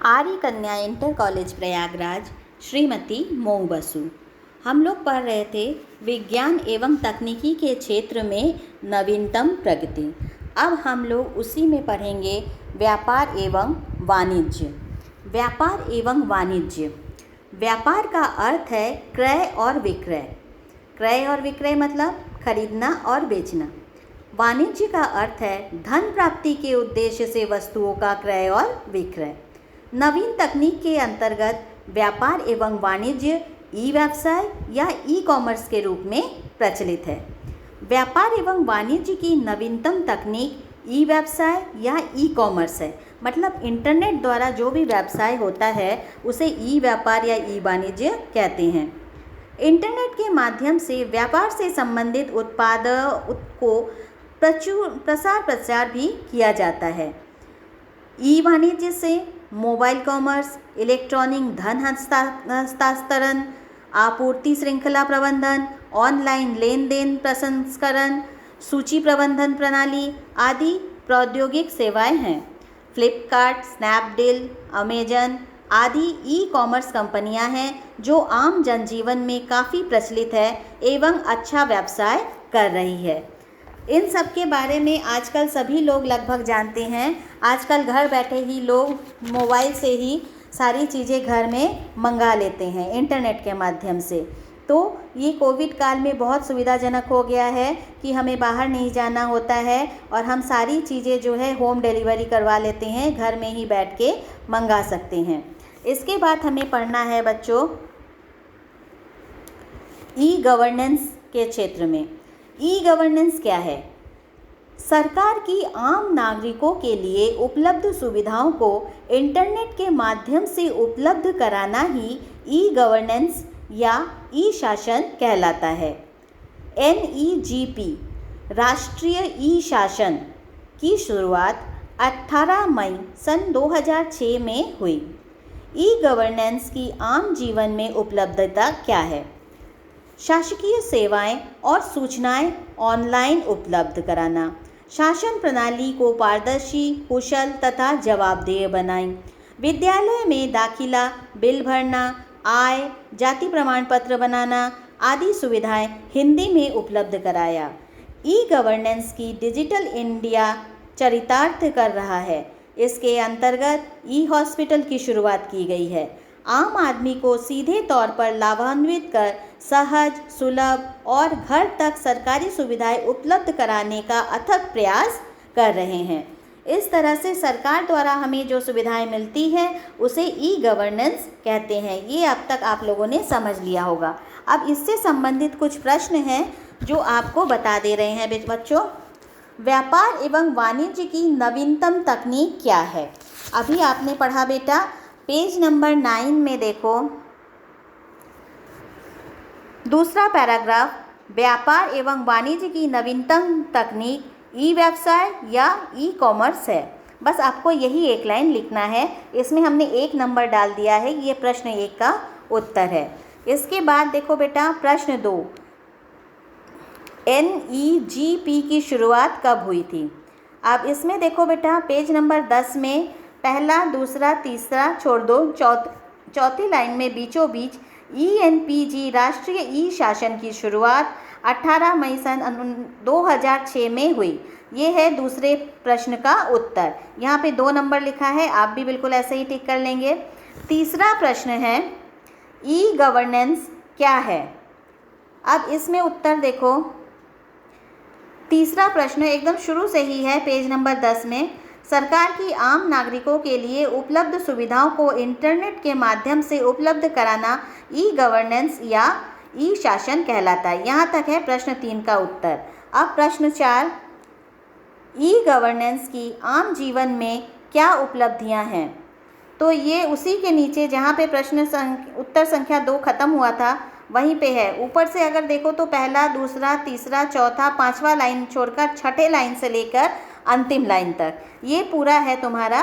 आर्य कन्या inter college Prayagraj Shrimati मोऊ Basu. हम लोग पढ़ रहे थे विज्ञान एवं तकनीकी के क्षेत्र में नवीनतम प्रगति। अब हम लोग उसी में पढ़ेंगे व्यापार एवं वाणिज्य। व्यापार एवं वाणिज्य। व्यापार का अर्थ है क्रय और विक्रय। क्रय और विक्रय मतलब खरीदना और बेचना। वाणिज्य का अर्थ है धन प्राप्ति के उद्देश्य से वस्तुओं का क्रय और विक्रय। नवीन तकनीक के अंतर्गत व्यापार एवं वाणिज्य ई व्यवसाय या ई कॉमर्स के रूप में प्रचलित है। व्यापार एवं वाणिज्य की नवीनतम तकनीक ई व्यवसाय या ई कॉमर्स है। मतलब इंटरनेट द्वारा जो भी व्यवसाय होता है उसे ई व्यापार या ई वाणिज्य कहते हैं। इंटरनेट के माध्यम से व्यापार से संबंधित उत्पाद को प्रसार प्रचार भी किया जाता है। ई वाणिज्य से मोबाइल कॉमर्स, इलेक्ट्रॉनिक धन हस्तांतरण, आपूर्ति श्रृंखला प्रबंधन, ऑनलाइन लेन देन प्रसंस्करण, सूची प्रबंधन प्रणाली आदि प्रौद्योगिक सेवाएं हैं। फ्लिपकार्ट, स्नैपडील, अमेजन आदि ई कॉमर्स कंपनियां हैं जो आम जनजीवन में काफ़ी प्रचलित है एवं अच्छा व्यवसाय कर रही है। इन सब के बारे में आजकल सभी लोग लगभग जानते हैं। आजकल घर बैठे ही लोग मोबाइल से ही सारी चीज़ें घर में मंगा लेते हैं इंटरनेट के माध्यम से। तो ये कोविड काल में बहुत सुविधाजनक हो गया है कि हमें बाहर नहीं जाना होता है और हम सारी चीज़ें जो है होम डिलीवरी करवा लेते हैं, घर में ही बैठ के मंगा सकते हैं। इसके बाद हमें पढ़ना है बच्चों ई गवर्नेंस के क्षेत्र में। ई गवर्नेंस क्या है? सरकार की आम नागरिकों के लिए उपलब्ध सुविधाओं को इंटरनेट के माध्यम से उपलब्ध कराना ही ई गवर्नेंस या ई शासन कहलाता है। NEGP राष्ट्रीय ई शासन की शुरुआत 18 मई सन 2006 में हुई। ई गवर्नेंस की आम जीवन में उपलब्धता क्या है? शासकीय सेवाएं और सूचनाएं ऑनलाइन उपलब्ध कराना, शासन प्रणाली को पारदर्शी, कुशल तथा जवाबदेह बनाई, विद्यालय में दाखिला, बिल भरना, आय, जाति प्रमाण पत्र बनाना आदि सुविधाएं हिंदी में उपलब्ध कराया। ई गवर्नेंस की डिजिटल इंडिया चरितार्थ कर रहा है। इसके अंतर्गत ई हॉस्पिटल की शुरुआत की गई है। आम आदमी को सीधे तौर पर लाभान्वित कर सहज, सुलभ और घर तक सरकारी सुविधाएं उपलब्ध कराने का अथक प्रयास कर रहे हैं। इस तरह से सरकार द्वारा हमें जो सुविधाएं मिलती हैं उसे ई गवर्नेंस कहते हैं। ये अब तक आप लोगों ने समझ लिया होगा। अब इससे संबंधित कुछ प्रश्न हैं जो आपको बता दे रहे हैं बच्चों। व्यापार एवं वाणिज्य की नवीनतम तकनीक क्या है? अभी आपने पढ़ा बेटा, पेज नंबर 9 में देखो, दूसरा पैराग्राफ, व्यापार एवं वाणिज्य की नवीनतम तकनीक ई व्यवसाय या ई कॉमर्स है। बस आपको यही एक लाइन लिखना है। इसमें हमने 1 नंबर डाल दिया है। ये प्रश्न 1 का उत्तर है। इसके बाद देखो बेटा प्रश्न 2, NEGP की शुरुआत कब हुई थी? अब इसमें देखो बेटा पेज नंबर 10 में पहला, दूसरा, तीसरा छोड़ दो, चौथी लाइन में बीचों बीच ENPG राष्ट्रीय ई शासन की शुरुआत 18 मई सन 2006 में हुई। ये है दूसरे प्रश्न का उत्तर। यहाँ पे 2 नंबर लिखा है, आप भी बिल्कुल ऐसे ही टिक कर लेंगे। तीसरा प्रश्न है ई गवर्नेंस क्या है? अब इसमें उत्तर देखो, तीसरा प्रश्न एकदम शुरू से ही है पेज नंबर 10 में, सरकार की आम नागरिकों के लिए उपलब्ध सुविधाओं को इंटरनेट के माध्यम से उपलब्ध कराना ई गवर्नेंस या ई शासन कहलाता है। यहाँ तक है प्रश्न 3 का उत्तर। अब प्रश्न 4, ई गवर्नेंस की आम जीवन में क्या उपलब्धियाँ हैं? तो ये उसी के नीचे जहाँ पे प्रश्न उत्तर संख्या 2 खत्म हुआ था वहीं पे है। ऊपर से अगर देखो तो पहला, दूसरा, तीसरा, चौथा, 5वां लाइन छोड़कर 6ठे लाइन से लेकर अंतिम लाइन तक ये पूरा है तुम्हारा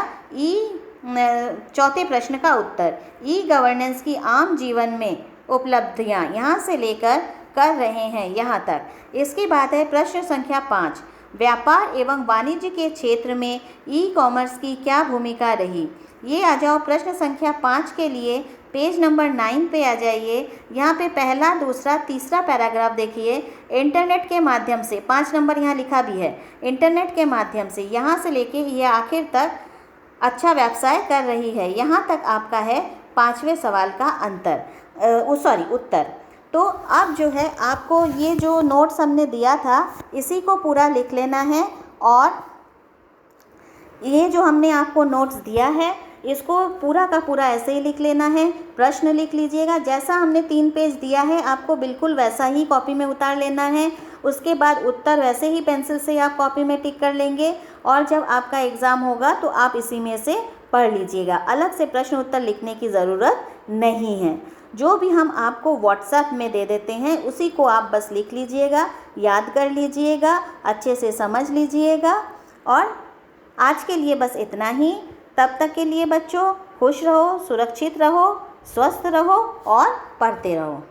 चौथे प्रश्न का उत्तर। ई गवर्नेंस की आम जीवन में उपलब्धियां यहाँ से लेकर कर रहे हैं यहाँ तक। इसके बाद है प्रश्न संख्या 5, व्यापार एवं वाणिज्य के क्षेत्र में ई कॉमर्स की क्या भूमिका रही। ये आ जाओ प्रश्न संख्या 5 के लिए पेज नंबर 9 पे आ जाइए। यहाँ पे पहला, दूसरा, तीसरा पैराग्राफ देखिए। इंटरनेट के माध्यम से 5 नंबर यहाँ लिखा भी है, इंटरनेट के माध्यम से यहाँ से लेके ये आखिर तक अच्छा व्यवसाय कर रही है। यहाँ तक आपका है 5वें सवाल का उत्तर। तो अब जो है आपको ये जो नोट्स हमने दिया था इसी को पूरा लिख लेना है, और ये जो हमने आपको नोट्स दिया है इसको पूरा का पूरा ऐसे ही लिख लेना है। प्रश्न लिख लीजिएगा, जैसा हमने 3 पेज दिया है आपको बिल्कुल वैसा ही कॉपी में उतार लेना है। उसके बाद उत्तर वैसे ही पेंसिल से आप कॉपी में टिक कर लेंगे, और जब आपका एग्ज़ाम होगा तो आप इसी में से पढ़ लीजिएगा। अलग से प्रश्न उत्तर लिखने की ज़रूरत नहीं है। जो भी हम आपको व्हाट्सएप में दे देते हैं उसी को आप बस लिख लीजिएगा, याद कर लीजिएगा, अच्छे से समझ लीजिएगा। और आज के लिए बस इतना ही। तब तक के लिए बच्चों खुश रहो, सुरक्षित रहो, स्वस्थ रहो और पढ़ते रहो।